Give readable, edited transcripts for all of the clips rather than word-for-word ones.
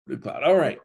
Good cloud. All right.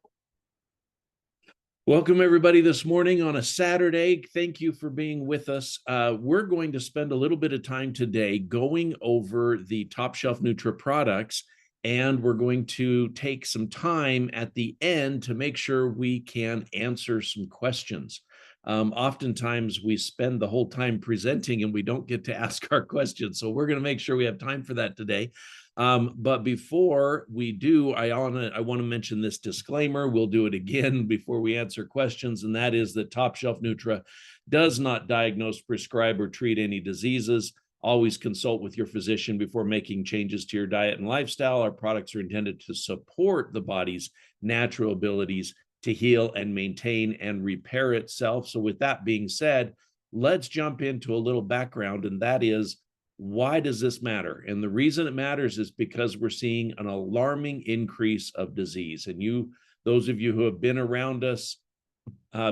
Welcome, everybody, this morning on a Saturday. Thank you for being with us. We're going to spend a little bit of time today going over the Top Shelf Nutra products, and we're going to take some time at the end to make sure we can answer some questions. Oftentimes, we spend the whole time presenting and we don't get to ask our questions. So we're going to make sure we have time for that today. But before we do, I want to mention this disclaimer. We'll do it again before we answer questions, and that is that Top Shelf Nutra does not diagnose, prescribe, or treat any diseases. Always consult with your physician before making changes to your diet and lifestyle. Our products are intended to support the body's natural abilities to heal and maintain and repair itself. So with that being said, let's jump into a little background, and that is, why does this matter? And the reason it matters is because we're seeing an alarming increase of disease. And those of you who have been around us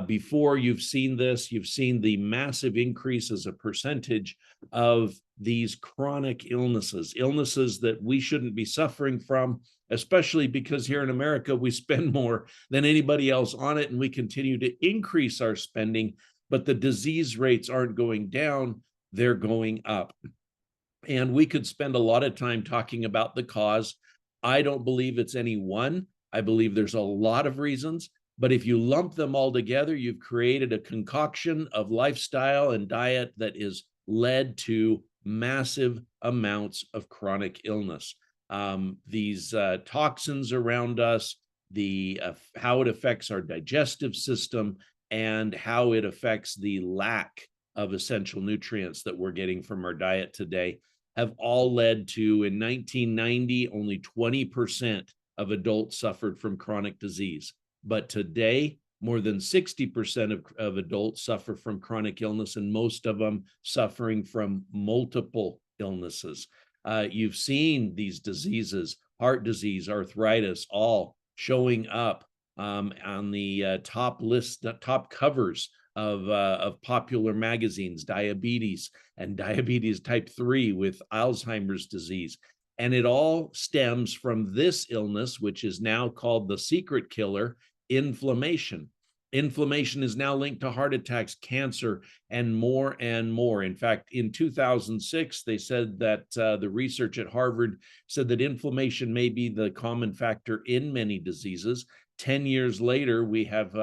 before, you've seen this. You've seen the massive increase as a percentage of these chronic illnesses that we shouldn't be suffering from, especially because here in America, we spend more than anybody else on it, and we continue to increase our spending, but the disease rates aren't going down, they're going up. And we could spend a lot of time talking about the cause. I don't believe it's any one. I believe there's a lot of reasons. But if you lump them all together, you've created a concoction of lifestyle and diet that is led to massive amounts of chronic illness. These toxins around us, how it affects our digestive system, and how it affects the lack of essential nutrients that we're getting from our diet today, have all led to, in 1990, only 20% of adults suffered from chronic disease. But today, more than 60% of adults suffer from chronic illness, and most of them suffering from multiple illnesses. You've seen these diseases, heart disease, arthritis, all showing up on the top covers of popular magazines, diabetes and diabetes type 3 with Alzheimer's disease. And it all stems from this illness, which is now called the secret killer, inflammation. Inflammation is now linked to heart attacks, cancer, and more and more. In fact, in 2006, they said that the research at Harvard said that inflammation may be the common factor in many diseases. 10 years later, we have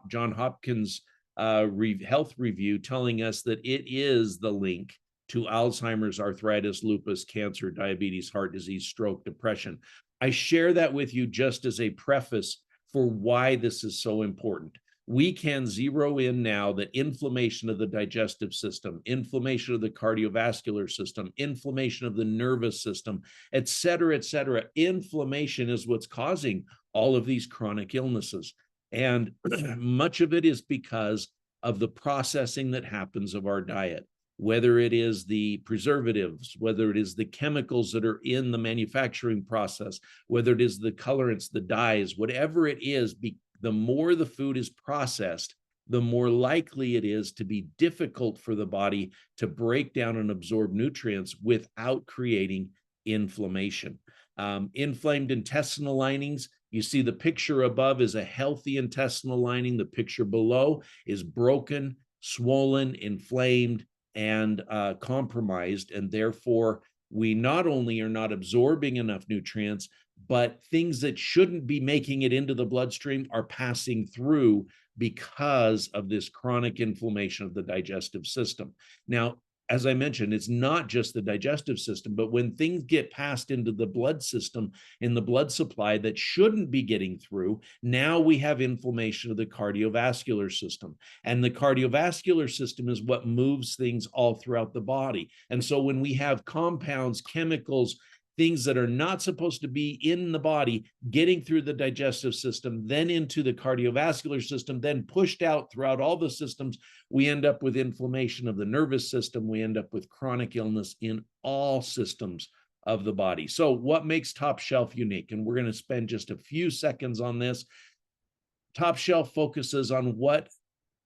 John Hopkins health review telling us that it is the link to Alzheimer's, arthritis, lupus, cancer, diabetes, heart disease, stroke, depression. I share that with you just as a preface for why this is so important. We can zero in now that inflammation of the digestive system, inflammation of the cardiovascular system, inflammation of the nervous system, et cetera, et cetera. Inflammation is what's causing all of these chronic illnesses. And much of it is because of the processing that happens of our diet, whether it is the preservatives, whether it is the chemicals that are in the manufacturing process, whether it is the colorants, the dyes, whatever it is, the more the food is processed, the more likely it is to be difficult for the body to break down and absorb nutrients without creating inflammation. Inflamed intestinal linings. You see the picture above is a healthy intestinal lining. The picture below is broken, swollen, inflamed, and compromised. And therefore, we not only are not absorbing enough nutrients, but things that shouldn't be making it into the bloodstream are passing through because of this chronic inflammation of the digestive system. Now, as I mentioned, it's not just the digestive system, but when things get passed into the blood system, in the blood supply that shouldn't be getting through, now we have inflammation of the cardiovascular system. And the cardiovascular system is what moves things all throughout the body. And so when we have compounds, chemicals, things that are not supposed to be in the body getting through the digestive system, then into the cardiovascular system, then pushed out throughout all the systems, we end up with inflammation of the nervous system. We end up with chronic illness in all systems of the body. So what makes Top Shelf unique? And we're going to spend just a few seconds on this. Top Shelf focuses on what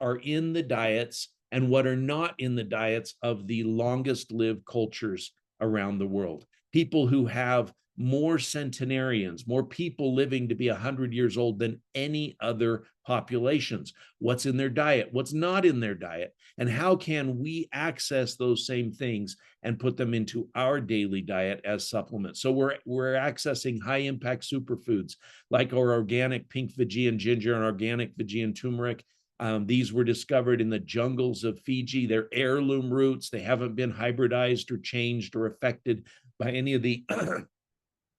are in the diets and what are not in the diets of the longest lived cultures around the world. People who have more centenarians, more people living to be 100 years old than any other populations. What's in their diet? What's not in their diet? And how can we access those same things and put them into our daily diet as supplements? So we're accessing high impact superfoods like our organic pink Fijian ginger and organic Fijian turmeric. These were discovered in the jungles of Fiji. They're heirloom roots. They haven't been hybridized or changed or affected by any of the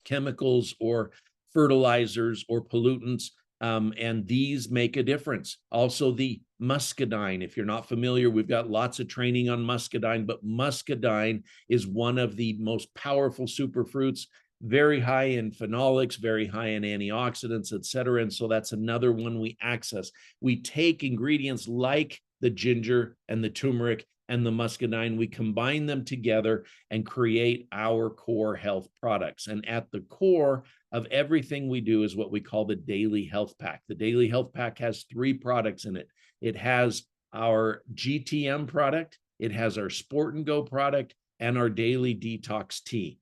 chemicals or fertilizers or pollutants. And these make a difference. Also, the muscadine. If you're not familiar, we've got lots of training on muscadine, but muscadine is one of the most powerful superfruits, very high in phenolics, very high in antioxidants, et cetera. And so that's another one we access. We take ingredients like the ginger and the turmeric and the muscadine, we combine them together and create our core health products. And at the core of everything we do is what we call the Daily Health Pack. The Daily Health Pack has 3 products in it. It has our GTM product, it has our Sport and Go product, and our Daily Detox Tea.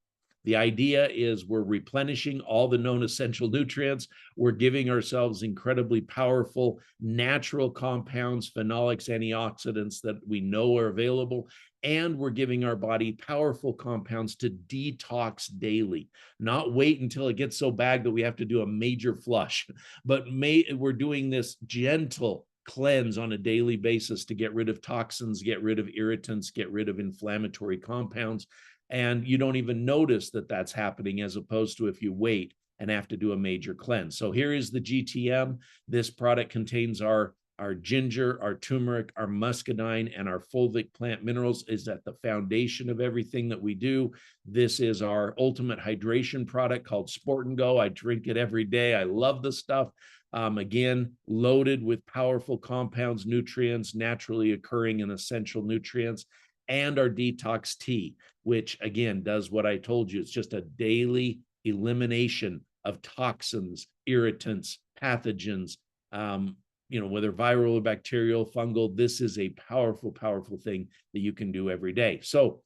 The idea is we're replenishing all the known essential nutrients. We're giving ourselves incredibly powerful natural compounds, phenolics, antioxidants that we know are available. And we're giving our body powerful compounds to detox daily, not wait until it gets so bad that we have to do a major flush, but we're doing this gentle cleanse on a daily basis to get rid of toxins, get rid of irritants, get rid of inflammatory compounds. And you don't even notice that that's happening, as opposed to if you wait and have to do a major cleanse. So here is the GTM. This product contains our ginger, our turmeric, our muscadine, and our fulvic plant minerals is at the foundation of everything that we do. This is our ultimate hydration product called Sport and Go. I drink it every day. I love the stuff. Again, loaded with powerful compounds, nutrients, naturally occurring and essential nutrients, and our detox tea, which again does what I told you. It's just a daily elimination of toxins, irritants, pathogens, whether viral or bacterial, fungal. This is a powerful, powerful thing that you can do every day. So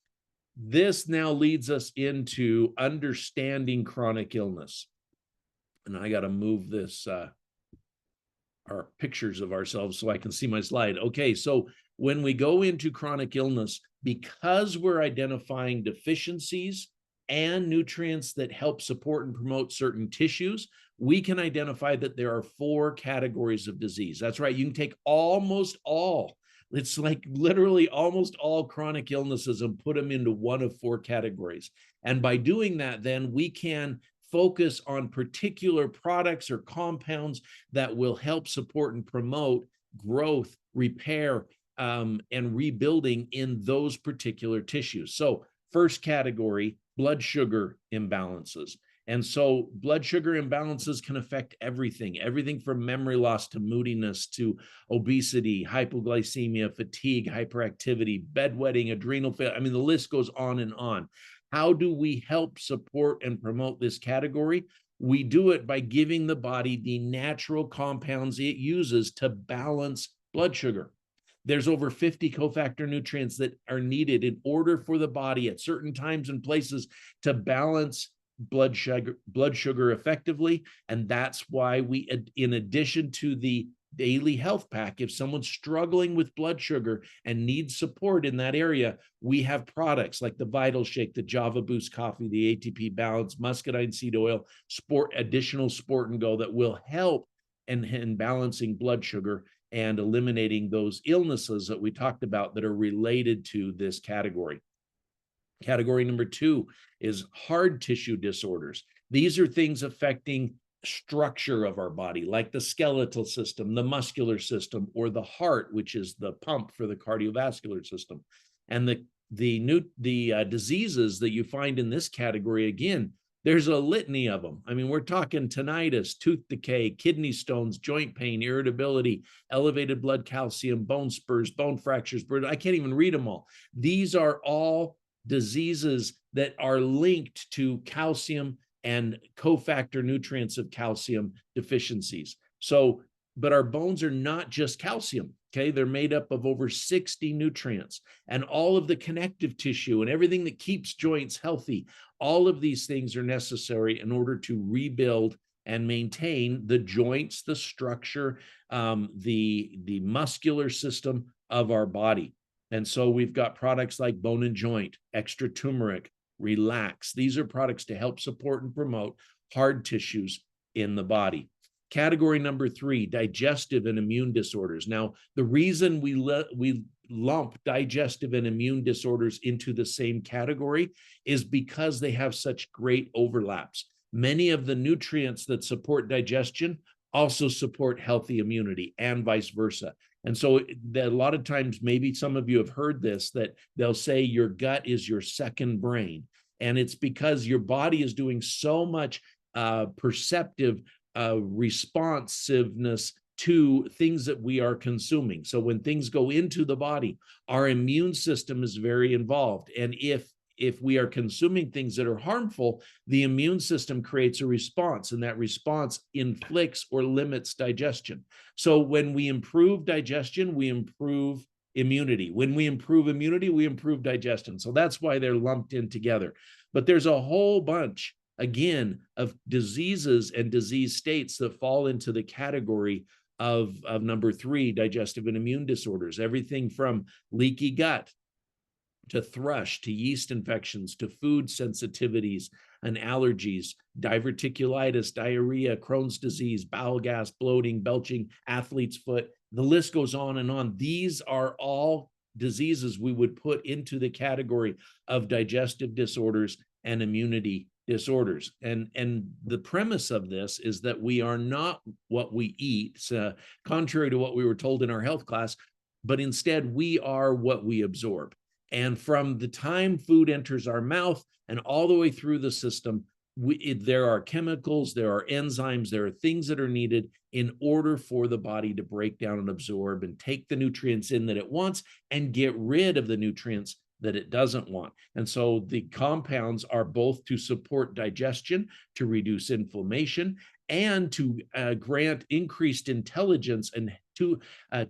this now leads us into understanding chronic illness. And I got to move this, our pictures of ourselves so I can see my slide. Okay, so when we go into chronic illness, because we're identifying deficiencies and nutrients that help support and promote certain tissues, we can identify that there are 4 categories of disease. That's right. You can take almost all, it's like literally almost all chronic illnesses, and put them into one of 4 categories. And by doing that, then we can focus on particular products or compounds that will help support and promote growth, repair, and rebuilding in those particular tissues. So first category, blood sugar imbalances. And so blood sugar imbalances can affect everything from memory loss to moodiness to obesity, hypoglycemia, fatigue, hyperactivity, bedwetting, adrenal failure. I mean, the list goes on and on. How do we help support and promote this category? We do it by giving the body the natural compounds it uses to balance blood sugar. There's over 50 cofactor nutrients that are needed in order for the body at certain times and places to balance blood sugar effectively. And that's why we, in addition to the Daily Health Pack, if someone's struggling with blood sugar and needs support in that area, we have products like the Vital Shake, the Java Boost Coffee, the ATP Balance, muscadine seed oil, additional Sport and Go that will help in balancing blood sugar and eliminating those illnesses that we talked about that are related to this category. Category number 2 is hard tissue disorders. These are things affecting structure of our body, like the skeletal system, the muscular system, or the heart, which is the pump for the cardiovascular system. And the diseases that you find in this category, again, there's a litany of them. I mean, we're talking tinnitus, tooth decay, kidney stones, joint pain, irritability, elevated blood calcium, bone spurs, bone fractures. I can't even read them all. These are all diseases that are linked to calcium and cofactor nutrients of calcium deficiencies. So but our bones are not just calcium. Okay, they're made up of over 60 nutrients, and all of the connective tissue and everything that keeps joints healthy. All of these things are necessary in order to rebuild and maintain the joints, the structure, the muscular system of our body. And so we've got products like Bone and Joint, Extra Turmeric, Relax. These are products to help support and promote hard tissues in the body. Category number 3, digestive and immune disorders. Now, the reason we lump digestive and immune disorders into the same category is because they have such great overlaps. Many of the nutrients that support digestion also support healthy immunity, and vice versa. And so a lot of times, maybe some of you have heard this, that they'll say your gut is your second brain. And it's because your body is doing so much perceptive responsiveness to things that we are consuming. So when things go into the body, our immune system is very involved. And if we are consuming things that are harmful, the immune system creates a response, and that response inflicts or limits digestion. So when we improve digestion, we improve immunity. When we improve immunity, we improve digestion. So that's why they're lumped in together. But there's a whole bunch, again, of diseases and disease states that fall into the category of number 3, digestive and immune disorders. Everything from leaky gut to thrush, to yeast infections, to food sensitivities and allergies, diverticulitis, diarrhea, Crohn's disease, bowel gas, bloating, belching, athlete's foot. The list goes on and on. These are all diseases we would put into the category of digestive disorders and immunity disorders. And the premise of this is that we are not what we eat, contrary to what we were told in our health class, but instead we are what we absorb. And from the time food enters our mouth and all the way through the system, there are chemicals, there are enzymes, there are things that are needed in order for the body to break down and absorb and take the nutrients in that it wants and get rid of the nutrients that it doesn't want. And so the compounds are both to support digestion, to reduce inflammation, and to grant increased intelligence and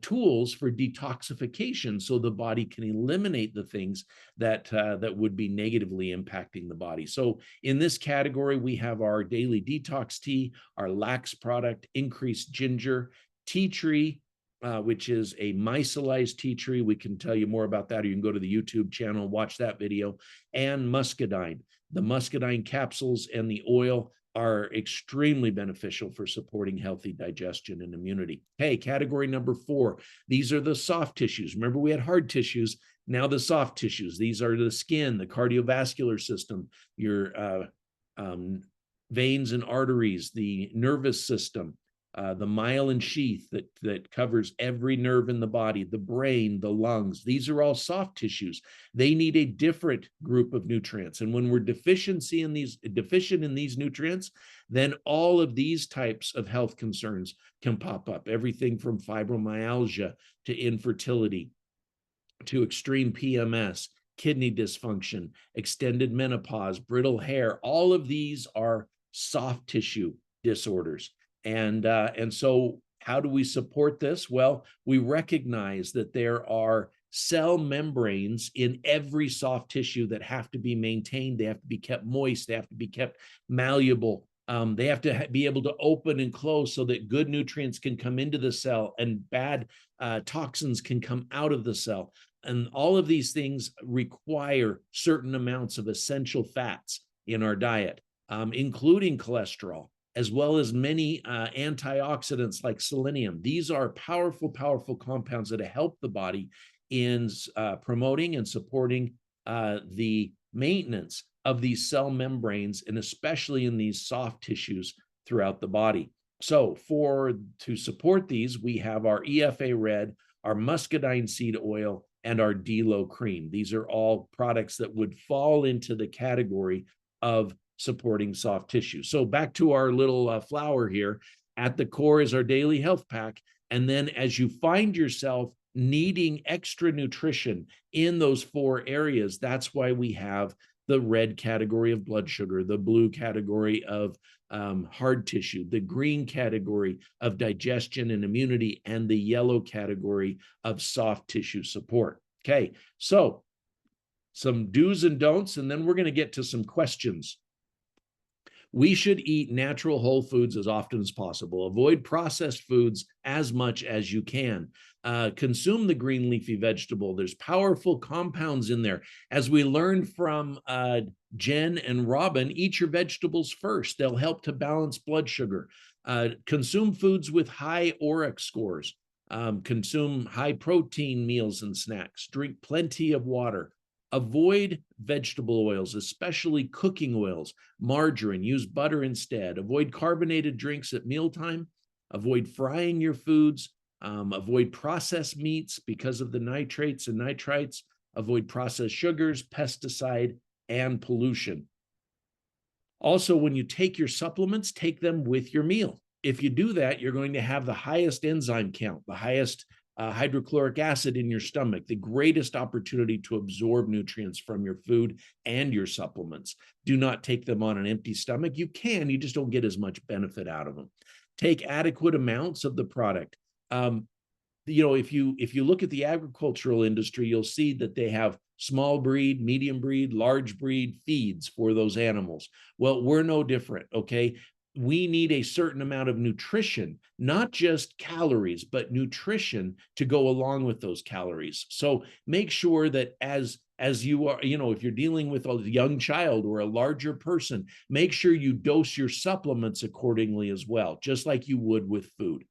tools for detoxification, so the body can eliminate the things that would be negatively impacting the body. So in this category, we have our daily detox tea, our lax product, increased ginger, tea tree, which is a micellized tea tree. We can tell you more about that, or you can go to the YouTube channel, watch that video, and muscadine. The muscadine capsules and the oil are extremely beneficial for supporting healthy digestion and immunity. Hey, category number 4, these are the soft tissues. Remember, we had hard tissues, now the soft tissues. These are the skin, the cardiovascular system, your veins and arteries, the nervous system, the myelin sheath that covers every nerve in the body, the brain, the lungs. These are all soft tissues. They need a different group of nutrients. And when we're deficient in these nutrients, then all of these types of health concerns can pop up. Everything from fibromyalgia to infertility to extreme PMS, kidney dysfunction, extended menopause, brittle hair. All of these are soft tissue disorders. And so how do we support this? Well, we recognize that there are cell membranes in every soft tissue that have to be maintained. They have to be kept moist. They have to be kept malleable. They have to be able to open and close so that good nutrients can come into the cell and bad toxins can come out of the cell. And all of these things require certain amounts of essential fats in our diet, including cholesterol, as well as many antioxidants like selenium. These are powerful, powerful compounds that help the body in promoting and supporting the maintenance of these cell membranes, and especially in these soft tissues throughout the body. So to support these, we have our EFA Red, our muscadine seed oil, and our D-Lo cream. These are all products that would fall into the category of supporting soft tissue. So back to our little flower here. At the core is our daily health pack. And then as you find yourself needing extra nutrition in those 4 areas, that's why we have the red category of blood sugar, the blue category of hard tissue, the green category of digestion and immunity, and the yellow category of soft tissue support. Okay, so some do's and don'ts, and then we're going to get to some questions. We should eat natural whole foods as often as possible. Avoid processed foods as much as you can. Consume the green leafy vegetable. There's powerful compounds in there. As we learned from Jen and Robin, eat your vegetables first. They'll help to balance blood sugar. Consume foods with high ORAC scores. Consume high protein meals and snacks. Drink plenty of water. Avoid vegetable oils, especially cooking oils, margarine, use butter instead. Avoid carbonated drinks at mealtime. Avoid frying your foods. Avoid processed meats because of the nitrates and nitrites. Avoid processed sugars, pesticide, and pollution. Also, when you take your supplements, take them with your meal. If you do that, you're going to have the highest enzyme count, the highest hydrochloric acid in your stomach, the greatest opportunity to absorb nutrients from your food and your supplements. Do not take them on an empty stomach. You can, you just don't get as much benefit out of them. Take adequate amounts of the product. If you look at the agricultural industry, you'll see that they have small breed, medium breed, large breed feeds for those animals. Well, we're no different, okay? We need a certain amount of nutrition, not just calories, but nutrition to go along with those calories. So make sure that as you are, if you're dealing with a young child or a larger person, make sure you dose your supplements accordingly as well, just like you would with food.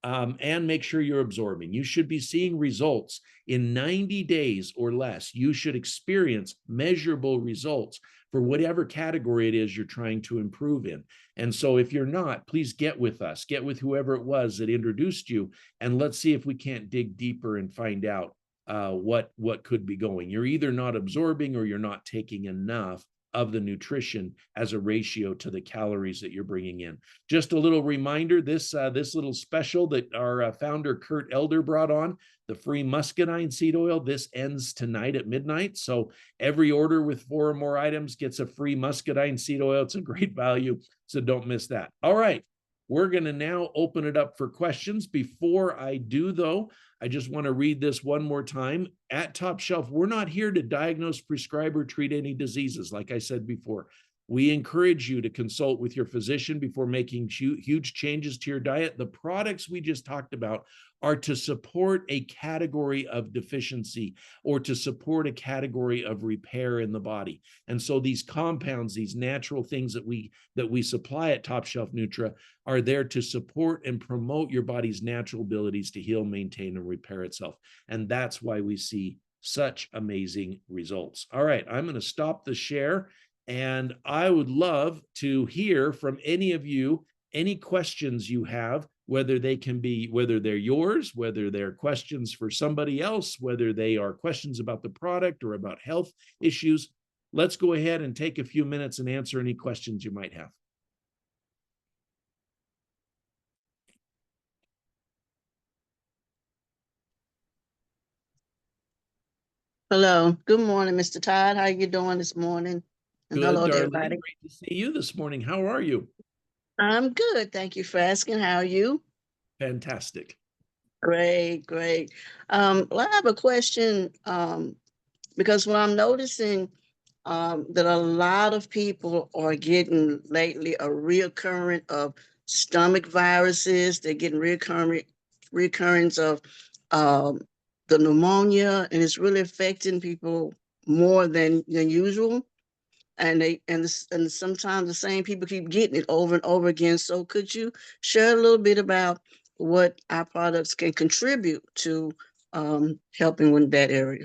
And make sure you're absorbing. You should be seeing results in 90 days or less. You should experience measurable results for whatever category it is you're trying to improve in. And so if you're not, please get with us, get with whoever it was that introduced you, and let's see if we can't dig deeper and find out what could be going. You're either not absorbing or you're not taking enough of the nutrition as a ratio to the calories that you're bringing in. Just a little reminder, this little special that our founder Kurt Elder brought on, the free muscadine seed oil, this ends tonight at midnight. So every order with 4 or more items gets a free muscadine seed oil. It's a great value, so don't miss that. All right, we're going to now open it up for questions. Before I do, though, I just want to read this one more time. At Top Shelf, we're not here to diagnose, prescribe, or treat any diseases. Like I said before, we encourage you to consult with your physician before making huge changes to your diet. The products we just talked about are to support a category of deficiency or to support a category of repair in the body. And so these compounds, these natural things that we supply at Top Shelf Nutra are there to support and promote your body's natural abilities to heal, maintain, and repair itself. And that's why we see such amazing results. All right, I'm going to stop the share, and I would love to hear from any of you, any questions you have, whether they're yours, whether they're questions for somebody else, whether they are questions about the product or about health issues. Let's go ahead and take a few minutes and answer any questions you might have. Hello. Good morning, Mr. Todd. How are you doing this morning? And Good, hello to Darlene. everybody. Great to see you this morning. How are you? I'm good. Thank you for asking. How are you? Fantastic. Great, great. Well, I have a question because what I'm noticing that a lot of people are getting lately a reoccurrence of stomach viruses. They're getting reoccurrence of the pneumonia, and it's really affecting people more than usual. And sometimes the same people keep getting it over and over again. So could you share a little bit about what our products can contribute to helping with that area?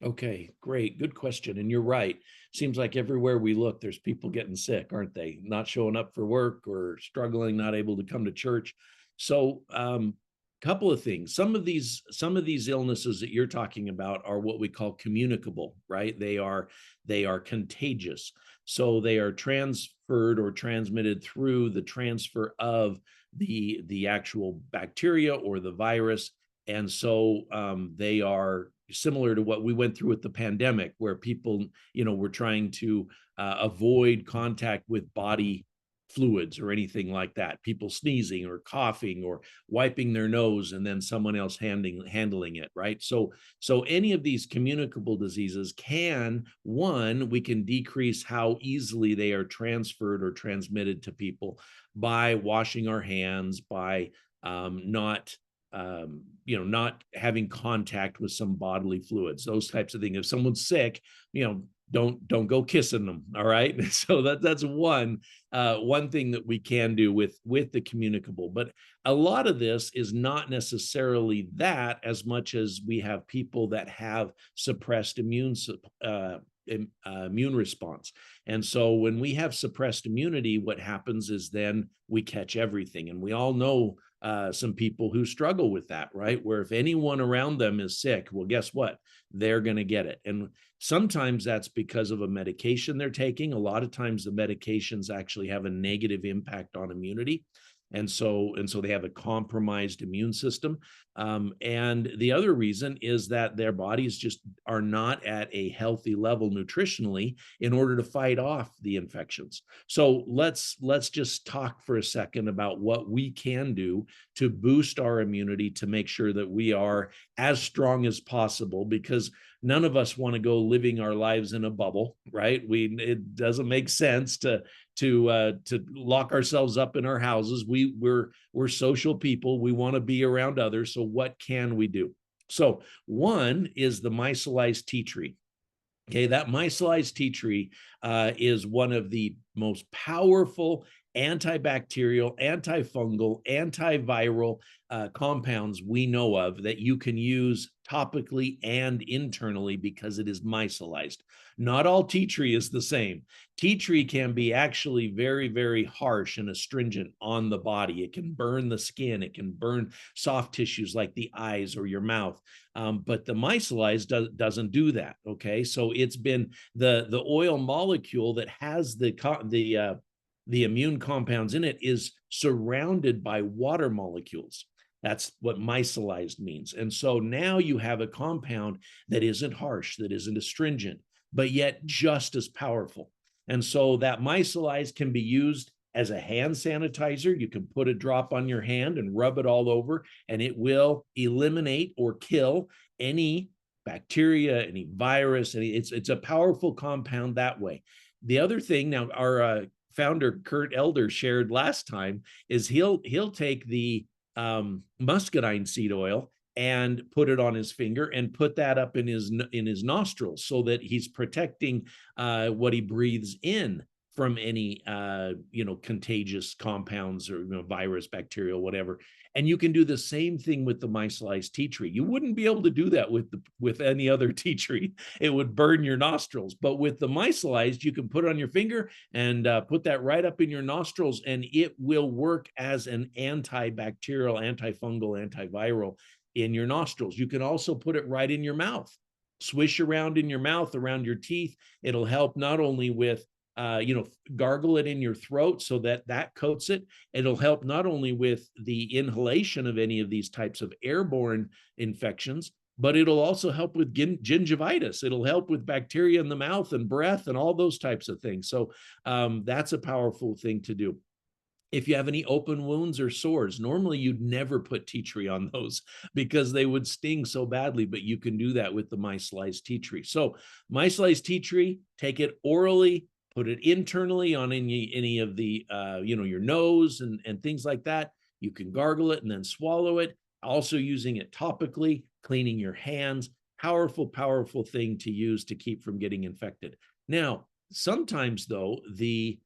Okay, great. Good question. And you're right. Seems like everywhere we look, there's people getting sick, aren't they? Not showing up for work or struggling, not able to come to church. So, couple of things. Some of these illnesses that you're talking about are what we call communicable, right? They are contagious. So they are transferred or transmitted through the transfer of the actual bacteria or the virus. And so they are similar to what we went through with the pandemic, where people, were trying to avoid contact with body fluids or anything like that, people sneezing or coughing or wiping their nose and then someone else handling it, right? So any of these communicable diseases we can decrease how easily they are transferred or transmitted to people by washing our hands, by not having contact with some bodily fluids, those types of things. If someone's sick, don't go kissing them. All right. So that's one thing that we can do with the communicable. But a lot of this is not necessarily that, as much as we have people that have suppressed immune response. And so when we have suppressed immunity, what happens is then we catch everything. And we all know some people who struggle with that, right? Where if anyone around them is sick, well, guess what? They're going to get it. And sometimes that's because of a medication they're taking. A lot of times the medications actually have a negative impact on immunity. And so they have a compromised immune system. And the other reason is that their bodies just are not at a healthy level nutritionally in order to fight off the infections. So let's just talk for a second about what we can do to boost our immunity, to make sure that we are as strong as possible, because none of us want to go living our lives in a bubble, right? It doesn't make sense to lock ourselves up in our houses. We're social people. We want to be around others. So what can we do? So one is the micellized tea tree. Okay, that micellized tea tree is one of the most powerful antibacterial, antifungal, antiviral compounds we know of that you can use topically and internally because it is micellized. Not all tea tree is the same. Tea tree can be actually very, very harsh and astringent on the body. It can burn the skin. It can burn soft tissues like the eyes or your mouth. But the micellized doesn't do that. Okay, so it's been the oil molecule that has the immune compounds in it is surrounded by water molecules. That's what micellized means. And so now you have a compound that isn't harsh, that isn't astringent, but yet just as powerful. And so that micellized can be used as a hand sanitizer. You can put a drop on your hand and rub it all over, and it will eliminate or kill any bacteria, any virus. It's a powerful compound that way. The other thing, now our founder Kurt Elder shared last time, is he'll take the muscadine seed oil and put it on his finger and put that up in his nostrils, so that he's protecting what he breathes in from any contagious compounds or virus, bacterial, whatever. And you can do the same thing with the micellized tea tree. You wouldn't be able to do that with any other tea tree. It would burn your nostrils. But with the micellized, you can put it on your finger and put that right up in your nostrils, and it will work as an antibacterial, antifungal, antiviral in your nostrils. You can also put it right in your mouth. Swish around in your mouth, around your teeth. It'll help not only with gargle it in your throat so that coats it. It'll help not only with the inhalation of any of these types of airborne infections, but it'll also help with gingivitis. It'll help with bacteria in the mouth and breath and all those types of things. So that's a powerful thing to do. If you have any open wounds or sores, normally you'd never put tea tree on those because they would sting so badly, but you can do that with the micellized tea tree. So micellized tea tree, take it orally, put it internally on any of the, your nose and things like that. You can gargle it and then swallow it. Also using it topically, cleaning your hands. Powerful, powerful thing to use to keep from getting infected. Now, sometimes though, the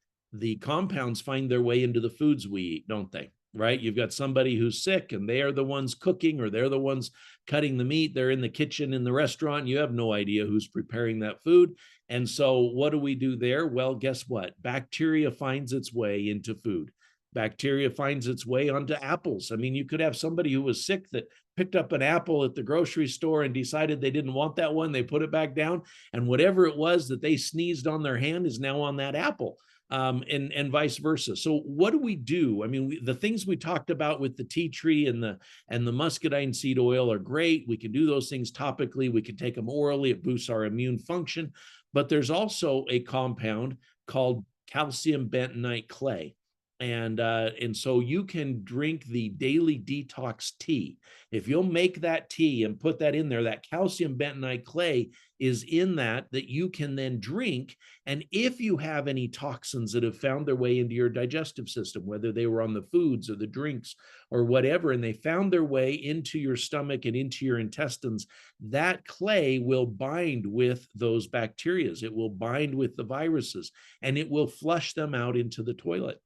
compounds find their way into the foods we eat, don't they? Right? You've got somebody who's sick and they are the ones cooking, or they're the ones cutting the meat. They're in the kitchen in the restaurant. You have no idea who's preparing that food. And so what do we do there? Well, guess what? Bacteria finds its way into food. Bacteria finds its way onto apples. I mean, you could have somebody who was sick that picked up an apple at the grocery store and decided they didn't want that one. They put it back down, and whatever it was that they sneezed on their hand is now on that apple. and vice versa. So what do we do? I mean, the things we talked about with the tea tree and the muscadine seed oil are great. We can do those things topically. We can take them orally. It boosts our immune function. But there's also a compound called calcium bentonite clay. And so you can drink the daily detox tea. If you'll make that tea and put that in there, that calcium bentonite clay is in that you can then drink. And if you have any toxins that have found their way into your digestive system, whether they were on the foods or the drinks or whatever, and they found their way into your stomach and into your intestines, that clay will bind with those bacteria. It will bind with the viruses, and it will flush them out into the toilet.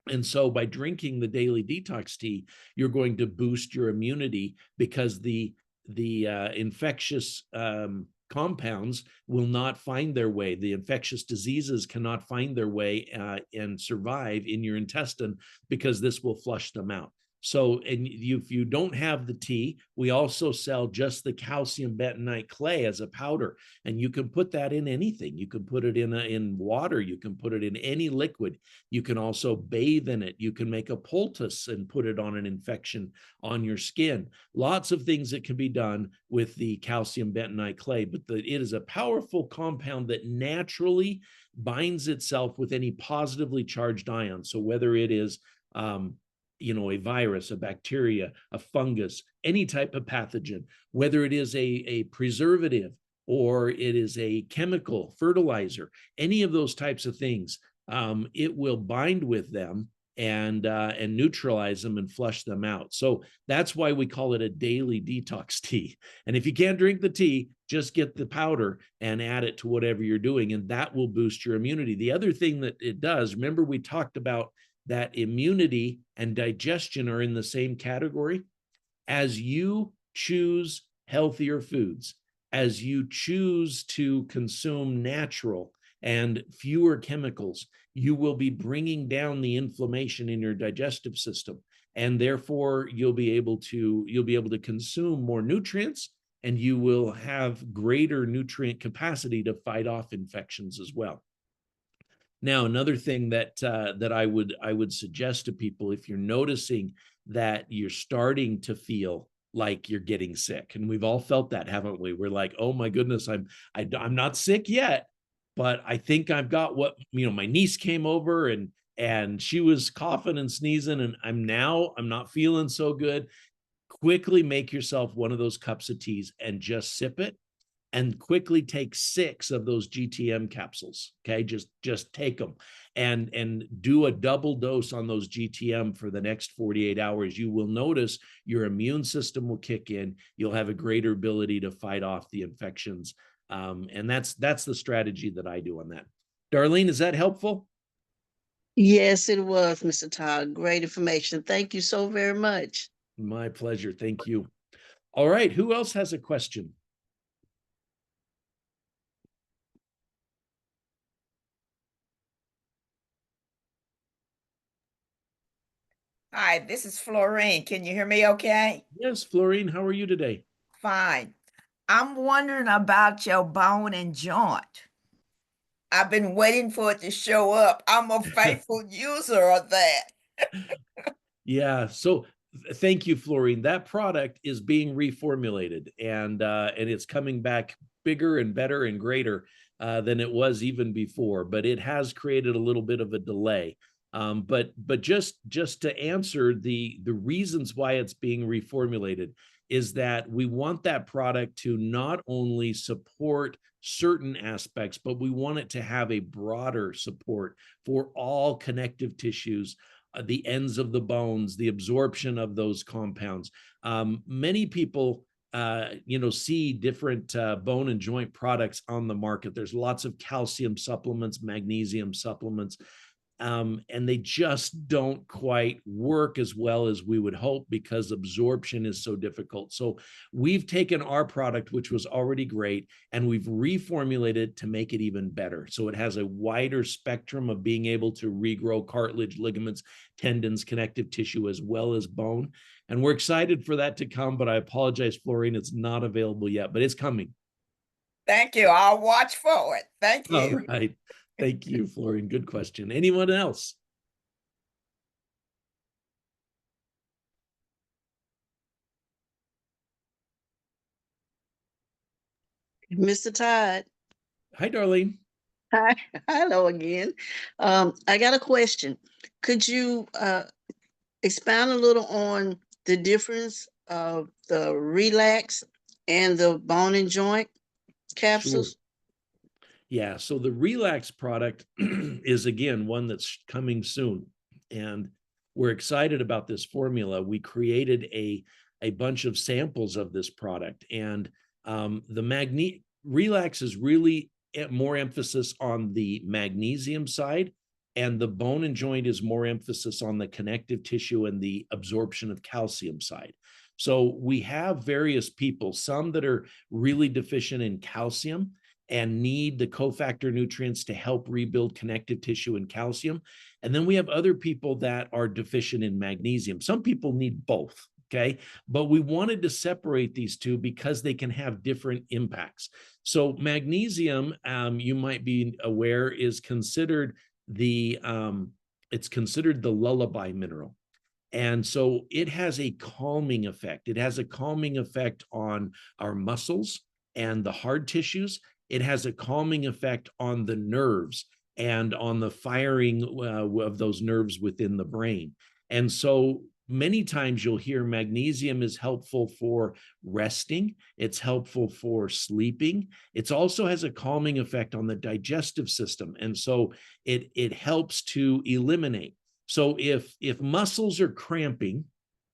And so by drinking the daily detox tea, you're going to boost your immunity, because the infectious compounds will not find their way. The infectious diseases cannot find their way and survive in your intestine, because this will flush them out. So, and if you don't have the tea, we also sell just the calcium bentonite clay as a powder, and you can put that in anything. You can put it in water. You can put it in any liquid. You can also bathe in it. You can make a poultice and put it on an infection on your skin. Lots of things that can be done with the calcium bentonite clay, but it is a powerful compound that naturally binds itself with any positively charged ion. So whether it is a virus, a bacteria, a fungus, any type of pathogen, whether it is a preservative or it is a chemical fertilizer, any of those types of things, it will bind with them and neutralize them and flush them out. So that's why we call it a daily detox tea. And if you can't drink the tea, just get the powder and add it to whatever you're doing, and that will boost your immunity. The other thing that it does, remember we talked about that immunity and digestion are in the same category. As you choose healthier foods, as you choose to consume natural and fewer chemicals, you will be bringing down the inflammation in your digestive system, and therefore you'll be able to consume more nutrients, and you will have greater nutrient capacity to fight off infections as well. Now, another thing that I would suggest to people, if you're noticing that you're starting to feel like you're getting sick, and we've all felt that, haven't we? We're like, oh my goodness, I'm not sick yet, but I think I've got what, my niece came over and she was coughing and sneezing, and I'm not feeling so good. Quickly make yourself one of those cups of teas and just sip it, and quickly take 6 of those GTM capsules. Okay, just take them and do a double dose on those GTM for the next 48 hours. You will notice your immune system will kick in. You'll have a greater ability to fight off the infections, and that's the strategy that I do on that. Darlene, is that helpful? Yes, it was, Mr. Todd. Great information. Thank you so very much. My pleasure. Thank you. All right, who else has a question? Hi, this is Florine. Can you hear me okay? Yes, Florine, how are you today? Fine. I'm wondering about your bone and joint. I've been waiting for it to show up. I'm a faithful user of that. Yeah. So thank you, Florine. That product is being reformulated, and it's coming back bigger and better and greater than it was even before. But it has created a little bit of a delay. But just to answer the reasons why it's being reformulated is that we want that product to not only support certain aspects, but we want it to have a broader support for all connective tissues, the ends of the bones, the absorption of those compounds. Many people see different bone and joint products on the market. There's lots of calcium supplements, magnesium supplements, and they just don't quite work as well as we would hope, because absorption is so difficult. So we've taken our product, which was already great, and we've reformulated to make it even better. So it has a wider spectrum of being able to regrow cartilage, ligaments, tendons, connective tissue, as well as bone. And we're excited for that to come, but I apologize, Florine, it's not available yet, but it's coming. Thank you. I'll watch for it. Thank All you. right. Thank you, Florian. Good question. Anyone else? Mr. Todd. Hi, Darlene. Hi, hello again. I got a question. Could you expound a little on the difference of the relax and the bone and joint Sure. capsules? Yeah, so the relax product is again one that's coming soon, and we're excited about this formula. We created a bunch of samples of this product, and the relax is really more emphasis on the magnesium side, and the bone and joint is more emphasis on the connective tissue and the absorption of calcium side. So we have various people, some that are really deficient in calcium and need the cofactor nutrients to help rebuild connective tissue and calcium. And then we have other people that are deficient in magnesium. Some people need both, okay? But we wanted to separate these two because they can have different impacts. So magnesium, you might be aware, is considered it's considered the lullaby mineral. And so it has a calming effect. It has a calming effect on our muscles and the hard tissues. It has a calming effect on the nerves and on the firing of those nerves within the brain. And so many times you'll hear magnesium is helpful for resting. It's helpful for sleeping. It also has a calming effect on the digestive system. And so it helps to eliminate. So if muscles are cramping,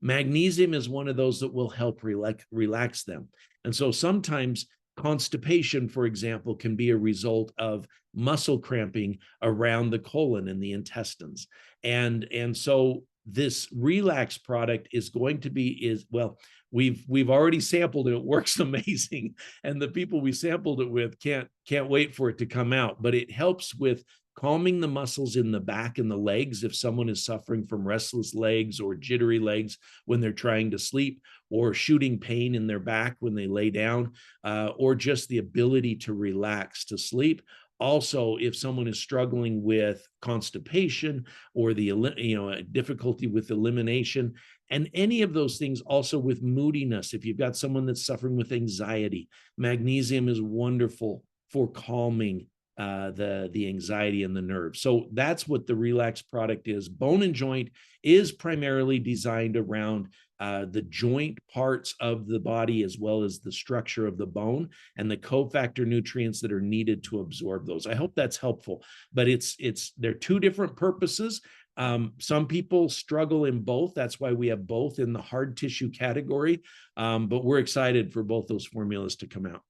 magnesium is one of those that will help relax them. And so sometimes constipation, for example, can be a result of muscle cramping around the colon and the intestines. And so this relax product is going to be well, we've already sampled it. It works amazing. And the people we sampled it with can't wait for it to come out. But it helps with calming the muscles in the back and the legs if someone is suffering from restless legs or jittery legs when they're trying to sleep, or shooting pain in their back when they lay down, or just the ability to relax to sleep. Also, if someone is struggling with constipation or the difficulty with elimination, and any of those things, also with moodiness, if you've got someone that's suffering with anxiety, magnesium is wonderful for calming the anxiety and the nerves. So that's what the relax product is. Bone and joint is primarily designed around the joint parts of the body, as well as the structure of the bone and the cofactor nutrients that are needed to absorb those. I hope that's helpful, but they're two different purposes. Some people struggle in both. That's why we have both in the hard tissue category. But we're excited for both those formulas to come out.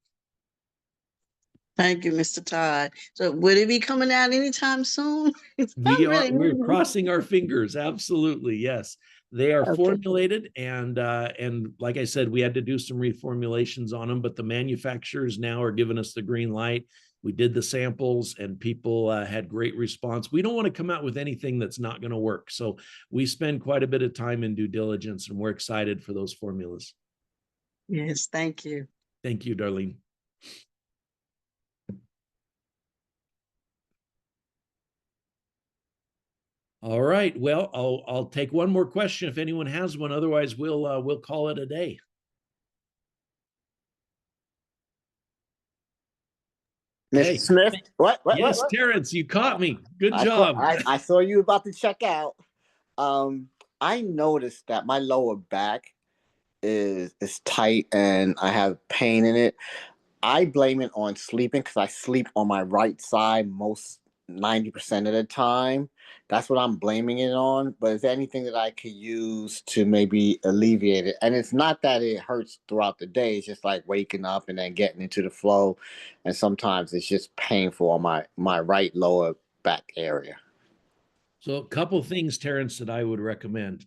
Thank you, Mr. Todd. So will it be coming out anytime soon? We're crossing our fingers. Absolutely. Yes. They are Okay. formulated, and like I said, we had to do some reformulations on them, but the manufacturers now are giving us the green light. We did the samples and people had great response. We don't want to come out with anything that's not going to work. So we spend quite a bit of time in due diligence, and we're excited for those formulas. Yes, thank you. Thank you, Darlene. All right. Well, I'll take one more question if anyone has one. Otherwise, we'll call it a day. Mr. Smith, what? Yes, what? Terrence, you caught me. Good job. I saw you about to check out. I noticed that my lower back is tight and I have pain in it. I blame it on sleeping because I sleep on my right side most 90% of the time. That's what I'm blaming it on. But is there anything that I could use to maybe alleviate it? And it's not that it hurts throughout the day. It's just like waking up and then getting into the flow. And sometimes it's just painful on my right lower back area. So a couple of things, Terrence, that I would recommend.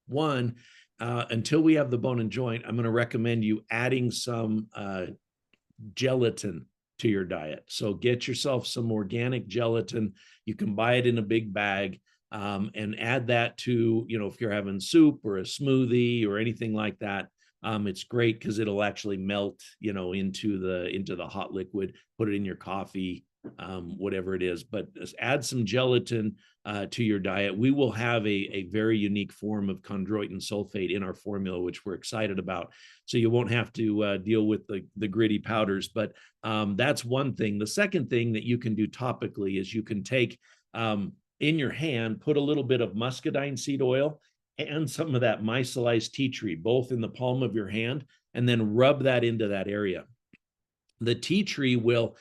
One, until we have the bone and joint, I'm going to recommend you adding some gelatin to your diet. So get yourself some organic gelatin. You can buy it in a big bag, and add that to, if you're having soup or a smoothie or anything like that. It's great because it'll actually melt, into the hot liquid. Put it in your coffee, whatever it is. But add some gelatin to your diet. We will have a very unique form of chondroitin sulfate in our formula, which we're excited about. So you won't have to deal with the gritty powders. But that's one thing. The second thing that you can do topically is you can take in your hand, put a little bit of muscadine seed oil and some of that micellized tea tree, both in the palm of your hand, and then rub that into that area. The tea tree will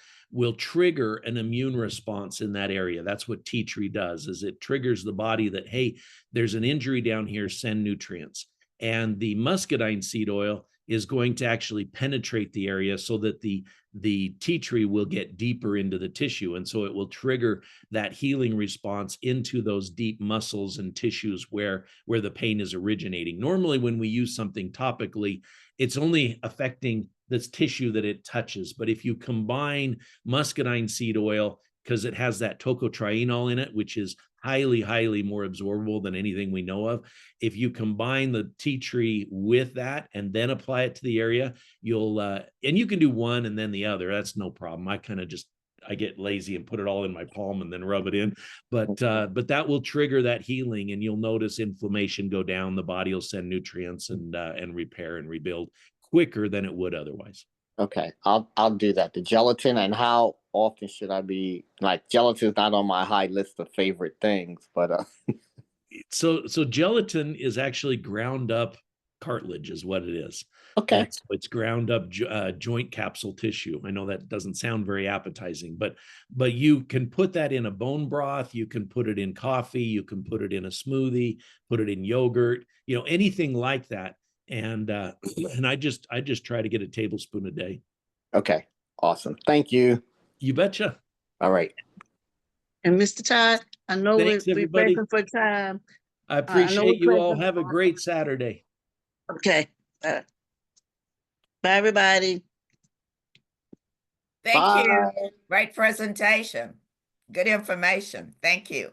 trigger an immune response in that area. That's what tea tree does, is it triggers the body that, hey, there's an injury down here, send nutrients. And the muscadine seed oil is going to actually penetrate the area so that the tea tree will get deeper into the tissue. And so it will trigger that healing response into those deep muscles and tissues where the pain is originating. Normally, when we use something topically, it's only affecting this tissue that it touches. But if you combine muscadine seed oil, because it has that tocotrienol in it, which is highly, highly more absorbable than anything we know of. If you combine the tea tree with that and then apply it to the area, you'll, and you can do one and then the other. That's no problem. I get lazy and put it all in my palm and then rub it in. But that will trigger that healing, and you'll notice inflammation go down. The body will send nutrients and repair and rebuild quicker than it would otherwise. Okay, I'll do that. The gelatin, and how often should I be, like, gelatin is not on my high list of favorite things, but so gelatin is actually ground up cartilage is what it is. Okay. So it's ground up joint capsule tissue. I know that doesn't sound very appetizing, but you can put that in a bone broth, you can put it in coffee, you can put it in a smoothie, put it in yogurt, anything like that. And I just try to get a tablespoon a day. Okay, awesome. Thank you. You betcha. All right. And Mr. Todd, I know Thanks, we're everybody. breaking for time. I appreciate you all. Have a great Saturday. Okay. Bye, everybody. Thank Bye. you. Great presentation. Good information. Thank you.